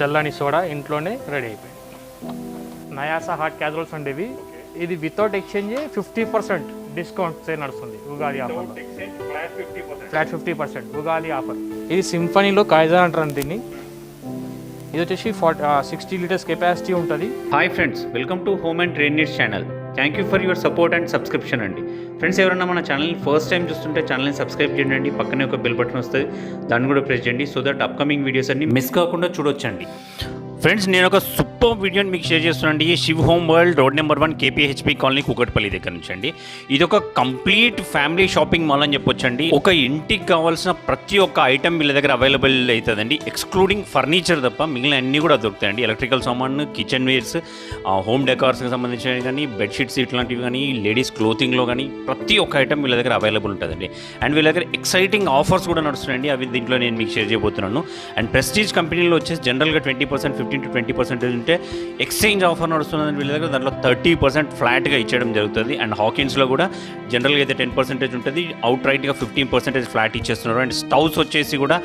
చల్లని సోడా ఇంట్లోనే రెడీ అయిపోయింది. నయాసా హాట్ క్యాజువల్స్ ఉండేవి. ఇది వితౌట్ ఎక్స్చేంజ్ 50% డిస్కౌంట్ నడుస్తుంది Ugadi offer. Flat 50% Ugadi offer. ఇది సింఫనీలో కాయిజా అంటారు దీన్ని. ఇది వచ్చేసి 60 లీటర్స్ కెపాసిటీ ఉంటుంది. Hi friends, welcome to home and trade needs channel. Thank you for your support and subscription అండి. ఫ్రెండ్స్, ఎవరైనా మన ఛానల్ని ఫస్ట్ టైం చూస్తుంటే ఛానల్ని సబ్స్క్రైబ్ చేయండి. పక్కనే ఒక బెల్ బటన్ వస్తుంది, దాన్ని కూడా ప్రెస్ చేయండి. సో దట్ అప్కమింగ్ వీడియోస్ అన్ని మిస్ కాకుండా చూడొచ్చండి. ఫ్రెండ్స్, నేను ఒక సూపర్ వీడియోని మీకు షేర్ చేస్తున్నానండి. Shiv home world road number 1 KPHP colony Kukatpally దగ్గర నుంచి అండి. ఇది ఒక కంప్లీట్ ఫ్యామిలీ షాపింగ్ మాల్ అని చెప్పొచ్చండి. ఒక ఇంటికి కావాల్సిన ప్రతి ఒక్క ఐటమ్ వీళ్ళ దగ్గర అవైలబుల్ అవుతుందండి. ఎక్స్క్లూడింగ్ ఫర్నిచర్ తప్ప మిగిలిన అన్నీ కూడా దొరుకుతాయండి. ఎలక్ట్రికల్ సామాన్, కిచెన్ వేర్స్, హోమ్ డెకార్స్కి సంబంధించినవి కానీ, బెడ్షీట్స్ ఇట్లాంటివి కానీ, లేడీస్ క్లోతింగ్లో కానీ ప్రతి ఒక్క ఐటమ్ వీళ్ళ దగ్గర అవైలబుల్ ఉంటుందండి. అండ్ వీళ్ళ దగ్గర ఎక్సైటింగ్ ఆఫర్స్ కూడా నడుస్తున్నాయండి. అవి దీంట్లో నేను మీకు షేర్ చేయబోతున్నాను. అండ్ ప్రెస్టీజ్ కంపెనీలో వచ్చేసి జనరల్గా 20%, 15 to 20% ఉంటే ఎక్స్చేంజ్ ఆఫర్ నడుస్తుందని వీళ్ళ దగ్గర దాంట్లో 30% ఫ్లాట్గా ఇచ్చేయడం జరుగుతుంది. అండ్ హాకిన్స్లో కూడా జనరల్గా అయితే 10% ఉంటుంది, అవుట్ రైట్గా 15% ఫ్లాట్ ఇచ్చేస్తున్నారు. అండ్ స్టవ్స్ వచ్చేసి కూడా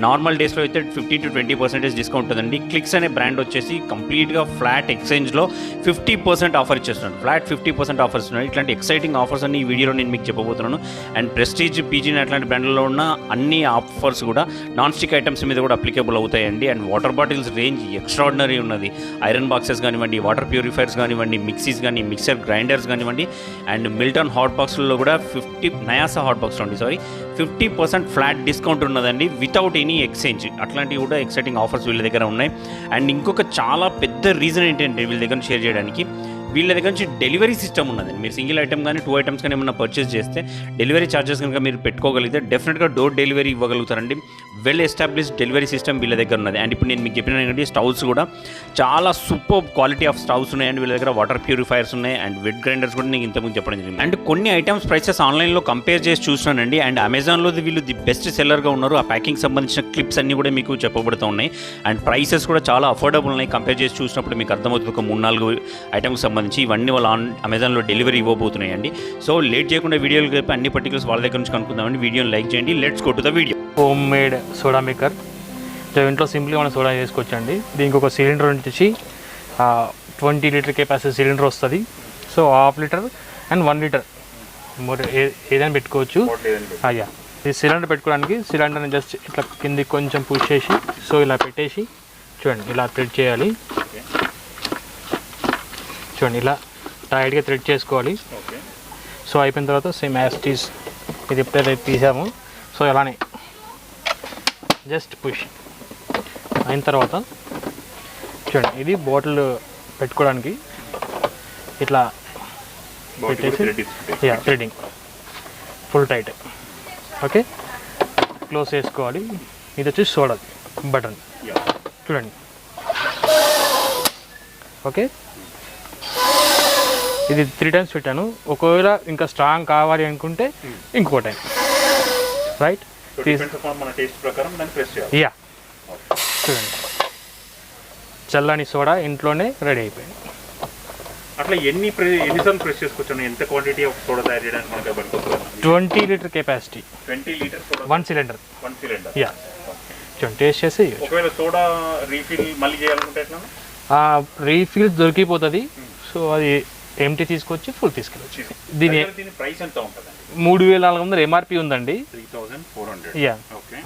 నార్మల్ డేస్లో అయితే 15 to 20% డిస్కౌంట్ ఉంటుందండి. క్లిక్స్ అనే బ్రాండ్ వచ్చేసి కంప్లీట్గా ఫ్లాట్ ఎక్స్చేంజ్లో 50% ఆఫర్ ఇచ్చేస్తున్నాను. ఫ్లాట్ 50% ఆఫర్ ఇస్తున్నారు. ఇట్లాంటి ఎక్సైటింగ్ ఆఫర్స్ అన్ని ఈ వీడియోలో నేను మీకు చెప్పబోతున్నాను. అండ్ ప్రెస్టీజ్, పీజీ అట్లాంటి బ్రాండ్లలో ఉన్న అన్ని ఆఫర్స్ కూడా నాన్ స్టిక్ ఐటమ్స్ మీద కూడా అప్లికేబుల్ అవుతాయండి. And water bottles range extraordinary ఉన్నది. ఐరన్ బాక్సెస్ కానివ్వండి, వాటర్ ప్యూరిఫైర్స్ కానివ్వండి, మిక్సీస్ కానీ, మిక్సర్ గ్రైండర్స్ కానివ్వండి. అండ్ మిల్టన్ హాట్ బాక్స్లో కూడా Nayasa hot box 50% flat discount ఉన్నదండి, వితౌట్ ఎనీ ఎక్స్చేంజ్. అట్లాంటివి కూడా ఎక్సైటింగ్ ఆఫర్స్ వీళ్ళ దగ్గర ఉన్నాయి. అండ్ ఇంకొక చాలా పెద్ద రీజన్ ఏంటంటే వీళ్ళ దగ్గర షేర్ చేయడానికి, వీళ్ళ దగ్గర నుంచి డెలివరీ సిస్టమ్ ఉన్నదండి. మీరు సింగిల్ ఐటమ్ కానీ 2 ఐటమ్స్ కానీ ఏమన్నా పర్చేస్ చేస్తే డెలివరీ ఛార్జెస్ కనుక మీరు పెట్టుకోగలిగితే డెఫినెట్గా డోర్ డెలివరీ ఇవ్వగలుగుతారండి. వెల్ ఎస్టాబ్లిష్డ్ డెలివరీ సిస్టమ్ వీళ్ళ దగ్గర ఉన్నది. అండ్ ఇప్పుడు నేను మీకు చెప్పిన ఏంటంటే స్టవ్స్ కూడా చాలా సూపర్ క్వాలిటీ ఆఫ్ స్టవ్స్ ఉన్నాయి. అండ్ వీళ్ళ దగ్గర వాటర్ ప్యూరిఫైర్స్ ఉన్నాయి. అండ్ వెట్ గ్రైండర్స్ కూడా నేను ఇంతకుముందు చెప్పడం జరిగింది. అండ్ కొన్ని ఐటమ్స్ ప్రైసెస్ ఆన్లైన్లో కంపేర్ చేసి చూస్తున్నానండి. అండ్ అమెజాన్లో వీళ్ళు ది బెస్ట్ సెల్లర్గా ఉన్నారు. ఆ ప్యాకింగ్ సంబంధించిన క్లిప్స్ అన్నీ కూడా మీకు చెప్పబడుతూ ఉన్నాయి. అండ్ ప్రైసెస్ కూడా చాలా అఫోర్డబుల్ ఉన్నాయి. కంపేర్ చేసి చూసినప్పుడు మీకు అర్థమవుతుంది. ఒక 3-4 ఐటమ్స్ సంబంధించి ఇవన్నీ వాళ్ళు అమెజాన్లో డెలివరీ ఇవ్వబోతున్నాయండి. సో లేట్ చేయకుండా వీడియోలు కలిపి అన్ని పర్టికులర్స్ వాళ్ళ దగ్గర నుంచి కనుక్కుందామండి. వీడియోని లైక్ చేయండి. Let's go to the video. Home made soda maker. ఇంట్లో సింపుల్గా మనం సోడా చేసుకోవచ్చండి. దీనికి ఒక సిలిండర్ వచ్చేసి 20 లీటర్ కెపాసిటీ సిలిండర్ వస్తుంది. సో 1/2 లీటర్ అండ్ 1 లీటర్ ఏదైనా పెట్టుకోవచ్చు. అయ్యా, ఈ సిలిండర్ పెట్టుకోవడానికి సిలిండర్ని జస్ట్ ఇట్లా కిందికి కొంచెం పుష్ చేసి, సో ఇలా పెట్టేసి చూడండి, ఇలా థ్రెడ్ చేయాలి. చూడండి, ఇలా టైట్గా థ్రెడ్ చేసుకోవాలి. సో అయిపోయిన తర్వాత సేమ్ యాస్టీస్ ఇది ఎప్పుడైతే తీసామో సో అలానే జస్ట్ పుష్ అయిన తర్వాత చూడండి, ఇది బాటిల్ పెట్టుకోవడానికి ఇట్లా పెట్టేసి threading full tight. Okay, close చేసుకోవాలి. ఇది వచ్చి సోడా బటన్ చూడండి. ఓకే, ఇది 3 times పెట్టాను. ఒకవేళ ఇంకా స్ట్రాంగ్ కావాలి అనుకుంటే ఇంకో టైం. రైట్, యా, చూడండి, చల్లని సోడా ఇంట్లోనే రెడీ అయిపోయింది. అట్లా ఎన్నిసార్లు ప్రెస్ చేసుకోవచ్చు? ఎంత క్వాంటిటీ ఆఫ్ సోడా తయారు చేయడానికి మనకి పడుతుంది? 20 litre capacity, 20 litres 1 cylinder. Yeah, చూడండి, టేస్ట్ చేసి. ఒకవేళ సోడా రీఫిల్ మళ్ళీ చేయాలనుకుంటే ఎట్లా? రీఫిల్ దొరికిపోతుంది. సో అది ఎంటీ తీసుకొచ్చి ఫుల్ తీసుకెళ్ళచ్చు. దీని ప్రైస్ ఎంత ఉంటుంది? 3400 MRP ఉందండి. 3400. యా,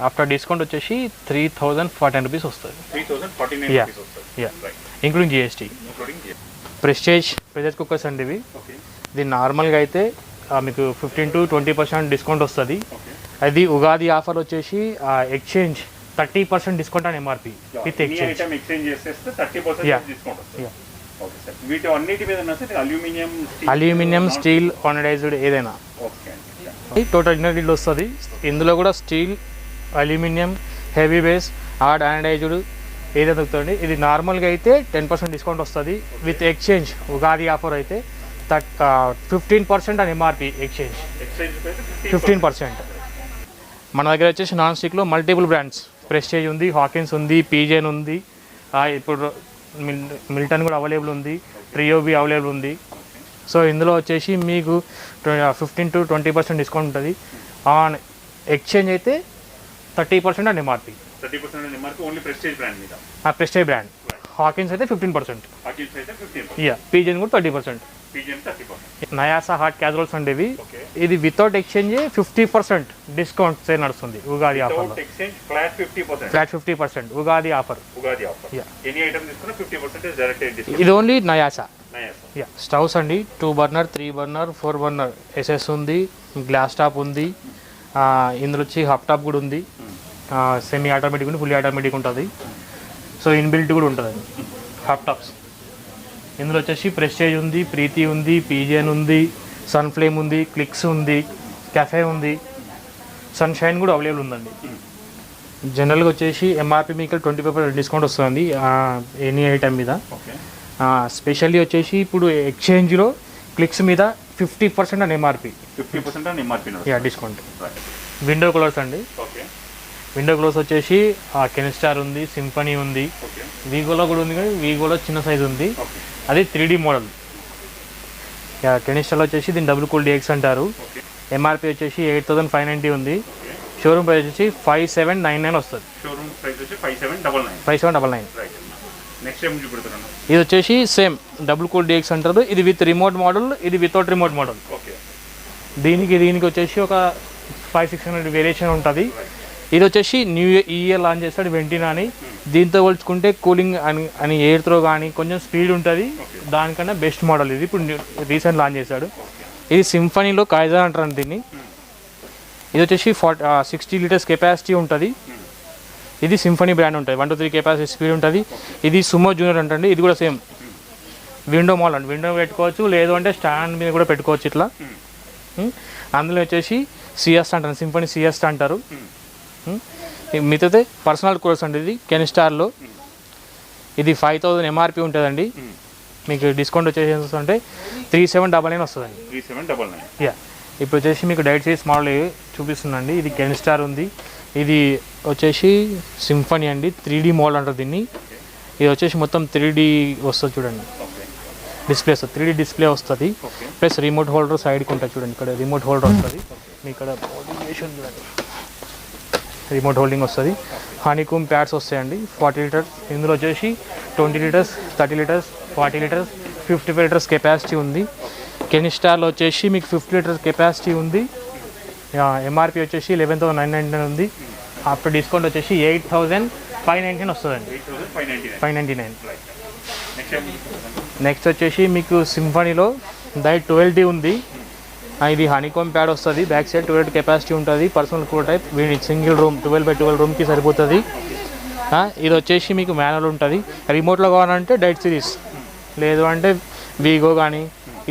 ఆఫ్టర్ డిస్కౌంట్ వచ్చేసి 3014 రూపీస్ వస్తుంది. 3049 yeah, yeah, including GST. Prestige pressure cookers అండి ఇవి. ఇది నార్మల్గా అయితే మీకు 15 to 20% డిస్కౌంట్ వస్తుంది. అది ఉగాది ఆఫర్ వచ్చేసి ఎక్స్చేంజ్ 30% డిస్కౌంట్ అని MRP with exchange. Aluminium, steel, anodized ఏదైనా టోటల్ ఇన్నర్ వస్తుంది. ఇందులో కూడా steel, aluminium, heavy base, hard anodized ఏదైనా దొరుకుతుంది. ఇది నార్మల్గా అయితే 10% డిస్కౌంట్ వస్తుంది. విత్ ఎక్స్చేంజ్ ఉగాది ఆఫర్ అయితే 15% అని MRP ఎక్స్చేంజ్ 15%. మన దగ్గర వచ్చేసి నాన్ స్టిక్లో మల్టిపుల్ బ్రాండ్స్, ప్రెస్టేజ్ ఉంది, హాకిన్స్ ఉంది, పీజెన్ ఉంది, ఇప్పుడు మిల్టన్ కూడా అవైలబుల్ ఉంది, ట్రియోబీ అవైలబుల్ ఉంది. సో ఇందులో వచ్చేసి మీకు 15 to 20% డిస్కౌంట్ ఉంటుంది. ఆన్ ఎక్స్చేంజ్ అయితే 30% and MRP. 30% MRP only Prestige brand మీద. Prestige brand. హాకిన్స్ అయితే 15%. హాకిన్స్ అయితే 15%. యా, పీజియన్ కూడా 30%. పీజియన్ 30%. నయాసా హాట్ క్యాజువల్స్ ఉండేవి. ఇది వితౌట్ ఎక్స్చేంజ్ 50% డిస్కౌంట్ సేల్ నడుస్తుంది Ugadi offer. Exchange flat 50%. Flat 50% Ugadi offer. Ugadi offer. Yeah, any item తీసుకున్నా 50% డైరెక్ట్ డిస్కౌంట్. ఇది only Nayasa. Nayasa. Yeah, stoves అండి 2 బర్నర్, 3 బర్నర్, 4 బర్నర్ ఎస్ఎస్ ఉంది, గ్లాస్ టాప్ ఉంది, ఇందులో వచ్చి హప్ టాప్ కూడా ఉంది, సెమీ ఆటోమేటిక్ ఉంది, ఫుల్లీ ఆటోమేటిక్ ఉంటుంది. సో ఇన్బిల్ట్ కూడా ఉంటుంది హప్ టాప్స్. ఇందులో వచ్చేసి ప్రెస్టేజ్ ఉంది, ప్రీతి ఉంది, పీజియన్ ఉంది, సన్ ఫ్లేమ్ ఉంది, క్లిక్స్ ఉంది, కెఫే ఉంది, సన్షైన్ కూడా అవైలబుల్ ఉందండి. జనరల్గా వచ్చేసి ఎంఆర్పి మీకు 25% డిస్కౌంట్ వస్తుంది ఎనీ ఐటమ్ మీద. స్పెషల్లీ వచ్చేసి ఇప్పుడు ఎక్స్చేంజ్లో క్లిక్స్ మీద 50% అని ఎంఆర్పి. 50% అని MRP. Yeah, discount. Window coolers అండి. విండో క్లోజ్ వచ్చేసి కెనిస్టార్ ఉంది, సింఫనీ ఉంది, వీగోలో కూడా ఉంది, కానీ వీగోలో చిన్న సైజు ఉంది, అది 3D మోడల్. కెనిస్టార్లో వచ్చేసి దీన్ని డబుల్ కూల్ DX అంటారు. ఎంఆర్పి వచ్చేసి 8590 ఉంది. షోరూమ్ ప్రైస్ వచ్చి 5799 వస్తుంది. షోరూమ్ ప్రైస్ వచ్చి 5799. 5799. నెక్స్ట్ ఏం చూపెడుతున్నాను? ఇది వచ్చేసి సేమ్ డబుల్ కూల్ DX అంటారు. ఇది విత్ రిమోట్ మోడల్, ఇది వితౌట్ రిమోట్ మోడల్. దీనికి వచ్చేసి ఒక 500-600 వేరియేషన్ ఉంటుంది. ఇది వచ్చేసి న్యూ ఇయర్ లాంచ్ చేస్తాడు వెంటినా అని. దీంతో పోల్చుకుంటే కూలింగ్ అని ఎయిర్ త్రో కానీ కొంచెం స్పీడ్ ఉంటుంది, దానికన్నా బెస్ట్ మోడల్ ఇది. ఇప్పుడు రీసెంట్ లాంచ్ చేశాడు. ఇది సింఫనీలో కాయిజర్ అంటారు దీన్ని. ఇది వచ్చేసి 60 లీటర్స్ కెపాసిటీ ఉంటుంది. ఇది సింఫనీ బ్రాండ్ ఉంటుంది, 1 to 3 కెపాసిటీ స్పీడ్ ఉంటుంది. ఇది సుమో జూనియర్ అంటండి. ఇది కూడా సేమ్ విండో మోడల్ అండి. విండో పెట్టుకోవచ్చు, లేదు అంటే స్టాండ్ మీద కూడా పెట్టుకోవచ్చు ఇట్లా. అందులో వచ్చేసి సిఎస్ అంటారు, సింఫనీ సిఎస్ అంటారు. మిగతాదే పర్సనల్ కూలర్స్ అండి. ఇది కెనిస్టార్లో ఇది 5000 ఎంఆర్పి ఉంటుందండి. మీకు డిస్కౌంట్ వచ్చేసి అంటే 3799 వస్తుందండి. 3799. యా, ఇప్పుడు వచ్చేసి మీకు డైట్ సిరీస్ మోడల్ చూపిస్తుందండి. ఇది కెనిస్టార్ ఉంది. ఇది వచ్చేసి సింఫనీ అండి, 3D మోడల్ అంటారు దీన్ని. ఇది వచ్చేసి మొత్తం 3D వస్తుంది చూడండి, డిస్ప్లే వస్తుంది, 3D డిస్ప్లే వస్తుంది. ప్లస్ రిమోట్ హోల్డర్ సైడ్కి ఉంటుంది చూడండి, ఇక్కడ రిమోట్ హోల్డర్ వస్తుంది. మీ ఇక్కడ చూడండి, రిమోట్ హోల్డింగ్ వస్తుంది. హనీకూమ్ ప్యాడ్స్ వస్తాయండి 40 లీటర్స్. ఇందులో వచ్చేసి 20 litres, 30 litres, 40 litres, 55 litres capacity ఉంది. కెనిస్టార్లో వచ్చేసి మీకు 50 లీటర్స్ కెపాసిటీ ఉంది. ఎంఆర్పి వచ్చేసి 11,999 ఉంది. ఆఫ్టర్ డిస్కౌంట్ వచ్చేసి 8,599 వస్తుందండి. 599. నెక్స్ట్ వచ్చేసి మీకు సింఫనీలో డైట్ 12D ఉంది. ఇది హనీకోమ్ ప్యాడ్ వస్తుంది, బ్యాక్ సైడ్ 12 కెపాసిటీ ఉంటుంది, personal cool type, single room 12x12 రూమ్కి సరిపోతుంది. ఇది వచ్చేసి మీకు మాన్యువల్ ఉంటుంది. రిమోట్లో కావాలంటే డైట్ సిరీస్, లేదు అంటే వీగో కానీ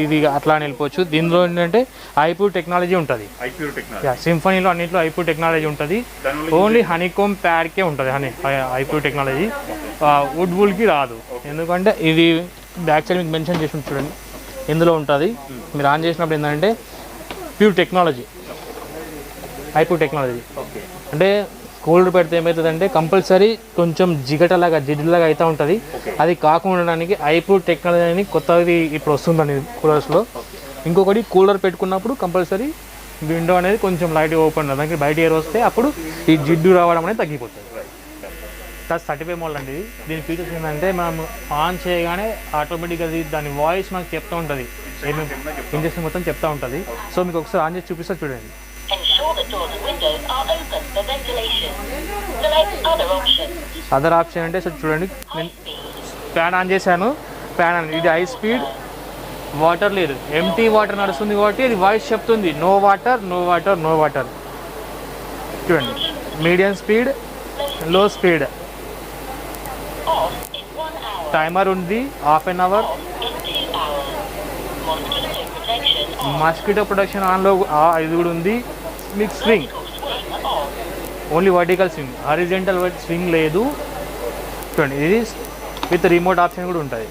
ఇది అట్లా అని వెళ్ళిపోవచ్చు. దీనిలో ఏంటంటే ఐప్యూర్ టెక్నాలజీ ఉంటుంది. సింఫనీలో అన్నింటిలో ఐప్యూర్ టెక్నాలజీ ఉంటుంది. ఓన్లీ హనీకోమ్ ప్యాడ్కే ఉంటుంది ఐప్యూర్ టెక్నాలజీ. వుడ్ బుల్కి రాదు, ఎందుకంటే ఇది బ్యాక్ సైడ్ మీకు మెన్షన్ చేసి చూడండి, ఇందులో ఉంటుంది. మీరు ఆన్ చేసినప్పుడు ఏంటంటే ప్యూర్ టెక్నాలజీ, ఐప్యూర్ టెక్నాలజీ. అంటే కూలర్ పెడితే ఏమవుతుందంటే కంపల్సరీ కొంచెం జిడ్డులాగా అవుతూ ఉంటుంది. అది కాకుండా ఉండడానికి ఐప్యూర్ టెక్నాలజీ అని కొత్తది ఇప్పుడు వస్తుందండి కూలర్స్లో. ఇంకొకటి కూలర్ పెట్టుకున్నప్పుడు కంపల్సరీ విండో అనేది కొంచెం లైట్గా ఓపెన్ ఉంటుంది, దానికి బయట ఎయిర్ వస్తే అప్పుడు ఈ జిడ్డు రావడం అనేది తగ్గిపోతుంది. ప్లస్ 35 మోడల్ అండి. దీని ఫీచర్స్ ఏంటంటే మనం ఆన్ చేయగానే ఆటోమేటిక్గా దాని వాయిస్ మనకు చెప్తూ ఉంటుంది, ఏమేమి ఇంజక్షన్ మొత్తం చెప్తూ ఉంటుంది. సో మీకు ఒకసారి ఆన్ చేసి చూపిస్తా చూడండి. అదర్ ఆప్షన్ అంటే చూడండి, నేను ఫ్యాన్ ఆన్ చేశాను, ఫ్యాన్ ఆన్, ఇది హై స్పీడ్, వాటర్ లేదు, ఎంటీ వాటర్ నడుస్తుంది కాబట్టి ఇది వాయిస్ చెప్తుంది no water, no water, no water. చూడండి, medium speed, low speed, timer ఉంది, half an hour, mosquito protection ఆన్లో ఇది కూడా ఉంది. మీకు swing only vertical swing, horizontal swing లేదు. చూడండి, ఇది విత్ రిమోట్ ఆప్షన్ కూడా ఉంటుంది.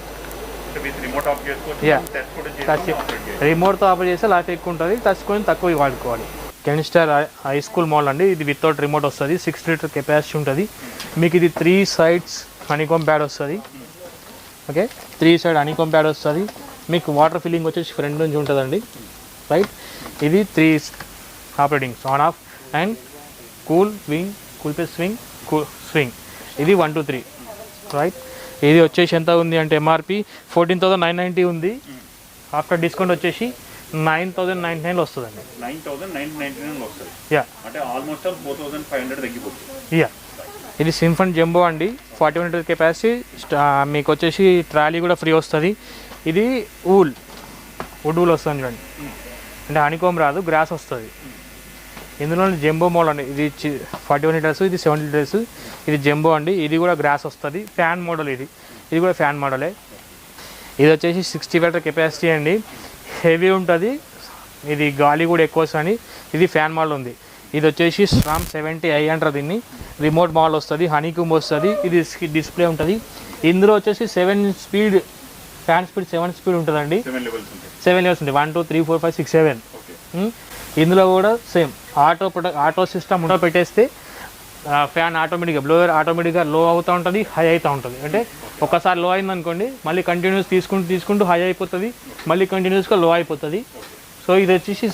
రిమోట్తో ఆపరేట్ చేస్తే లైఫ్ ఎక్కువ ఉంటుంది, టచ్ కొని తక్కువ వాడుకోవాలి. కెనిస్టార్ హై స్కూల్ మోడల్ అండి. ఇది వితౌట్ రిమోట్ వస్తుంది, 6 లీటర్ కెపాసిటీ ఉంటుంది. మీకు ఇది 3 sides హనీకోమ్ ప్యాడ్ వస్తుంది. ఓకే, 3 side హనీకోమ్ ప్యాడ్ వస్తుంది. మీకు వాటర్ ఫిల్లింగ్ వచ్చేసి ఫ్రంట్ నుంచి ఉంటుందండి, రైట్. ఇది 3 operatings, on off and cool, wing, cool plus swing, swing. ఇది 1 2 3 రైట్. ఇది వచ్చేసి ఎంత ఉంది అంటే ఎంఆర్పి 14,990 ఉంది. ఆఫ్టర్ డిస్కౌంట్ వచ్చేసి 9,099 వస్తుందండి. 9,999 వస్తుంది. యా, అంటే ఆల్మోస్ట్ 4,500 తగ్గిపోతుంది. యా. ఇది సింఫన్ జంబో అండి, 41 లీటర్ కెపాసిటీ. మీకు వచ్చేసి ట్రాలీ కూడా ఫ్రీ వస్తుంది. ఇది వుడ్ వస్తుంది చూడండి, అంటే హనీకోమ్ రాదు, గ్రాస్ వస్తుంది. ఇందులో జంబో మోడల్ అండి. ఇది 41 లీటర్స్, ఇది 70 లీటర్స్. ఇది జంబో అండి, ఇది కూడా గ్రాస్ వస్తుంది. ఫ్యాన్ మోడల్ ఇది కూడా ఫ్యాన్ మోడలే. ఇది వచ్చేసి 60 లీటర్ కెపాసిటీ అండి, హెవీ ఉంటుంది. ఇది గాలి కూడా ఎక్కువ వస్తుంది. ఇది ఫ్యాన్ మోడల్ ఉంది. ఇది వచ్చేసి స్ట్రామ్ 70i అంటారు దీన్ని. రిమోట్ మోడల్ వస్తుంది, హనీకోమ్ వస్తుంది. ఇది డిస్ప్లే ఉంటుంది. ఇందులో వచ్చేసి 7 స్పీడ్ ఫ్యాన్ స్పీడ్ 7 స్పీడ్ ఉంటుందండి. 7 లెవెల్స్ ఉంటాయి, 1 2 3 4 5 6 7. ఇందులో కూడా సేమ్ ఆటో సిస్టమ్ పెట్టేస్తే ఫ్యాన్ ఆటోమేటిక్గా బ్లోయర్ ఆటోమేటిక్గా లో అవుతూ ఉంటుంది, హై అవుతూ ఉంటుంది. అంటే ఒకసారి లో అయిందనుకోండి, మళ్ళీ కంటిన్యూస్ తీసుకుంటూ హై అయిపోతుంది, మళ్ళీ కంటిన్యూస్గా లో అయిపోతుంది. సో ఇది వచ్చేసి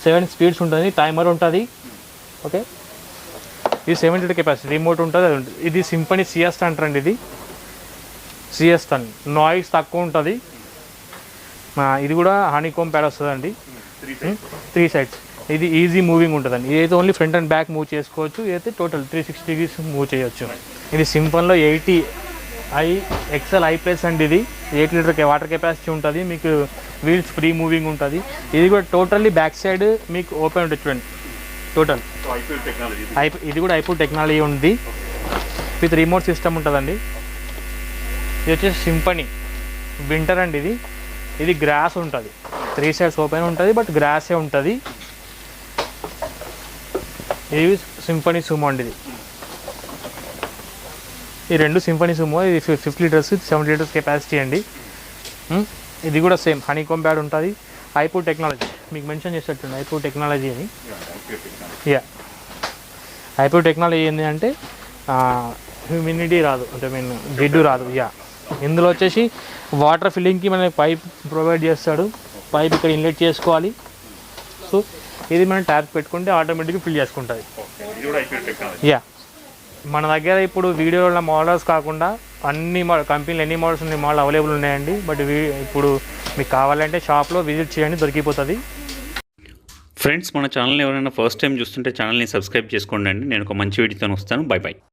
7 స్పీడ్స్ ఉంటుంది, టైమర్ ఉంటుంది. ఓకే, ఇది 70 లీటర్ కెపాసిటీ, రిమోట్ ఉంటుంది, అది ఉంటుంది. ఇది సింఫనీ సిఎస్ అంటారండి. ఇది సిఎస్ అని నాయిస్ తక్కువ ఉంటుంది. ఇది కూడా హనీకోమ్ ప్యాడ్ వస్తుందండి, 3 సైడ్స్. ఇది ఈజీ మూవింగ్ ఉంటుందండి. ఇదైతే only front and back move చేసుకోవచ్చు, ఇదైతే టోటల్ 360 డిగ్రీస్ మూవ్ చేయొచ్చు. ఇది సింఫన్లో 80i XL i+ అండి. ఇది 8 లీటర్ వాటర్ కెపాసిటీ ఉంటుంది. మీకు వీల్స్ ఫ్రీ మూవింగ్ ఉంటుంది. ఇది కూడా టోటల్లీ బ్యాక్ సైడ్ మీకు ఓపెన్ ఉంటుంది చూడండి, టోటల్ ఇది కూడా ఐపూ టెక్నాలజీ ఉంది. విత్ రిమోట్ సిస్టమ్ ఉంటుందండి. ఇది వచ్చేసి సింఫనీ వింటర్ అండి. ఇది గ్రాస్ ఉంటుంది, 3 సైడ్స్ ఓపెన్ ఉంటుంది, బట్ గ్రాసే ఉంటుంది. ఇది సింఫనీ సుమో అండి. ఈ రెండు సింఫనీ సుమో. ఇది 50 లీటర్స్, 70 లీటర్స్ కెపాసిటీ అండి. ఇది కూడా సేమ్ హనీకోమ్ ప్యాడ్ ఉంటుంది. ఐపూ టెక్నాలజీ మీకు మెన్షన్ చేసేటట్టు ఐపూ టెక్నాలజీ అని. యా, ఐపూ టెక్నాలజీ ఏంటి అంటే హ్యూమిడిటీ రాదు, అంటే జిడ్డు రాదు. యా, ఇందులో వచ్చేసి వాటర్ ఫిల్లింగ్కి మనకి పైప్ ప్రొవైడ్ చేస్తాడు. పైప్ ఇక్కడ ఇన్లెట్ చేసుకోవాలి. సో ఇది మనం ట్యాప్ పెట్టుకుంటే ఆటోమేటిక్గా ఫిల్ చేసుకుంటుంది. యా, మన దగ్గర ఇప్పుడు వీడియోలో మోడల్స్ కాకుండా అన్ని కంపెనీలు ఎన్ని మోడల్స్ ఉన్నాయి, మోడల్ అవైలబుల్ ఉన్నాయండి. బట్ ఇప్పుడు మీకు కావాలంటే షాప్లో విజిట్ చేయండి, దొరికిపోతుంది. ఫ్రెండ్స్, మన ఛానల్ ఎవరైనా ఫస్ట్ టైం చూస్తుంటే ఛానల్ని సబ్స్క్రైబ్ చేసుకోండి. నేను ఒక మంచి వీడియోతో వస్తాను. By by.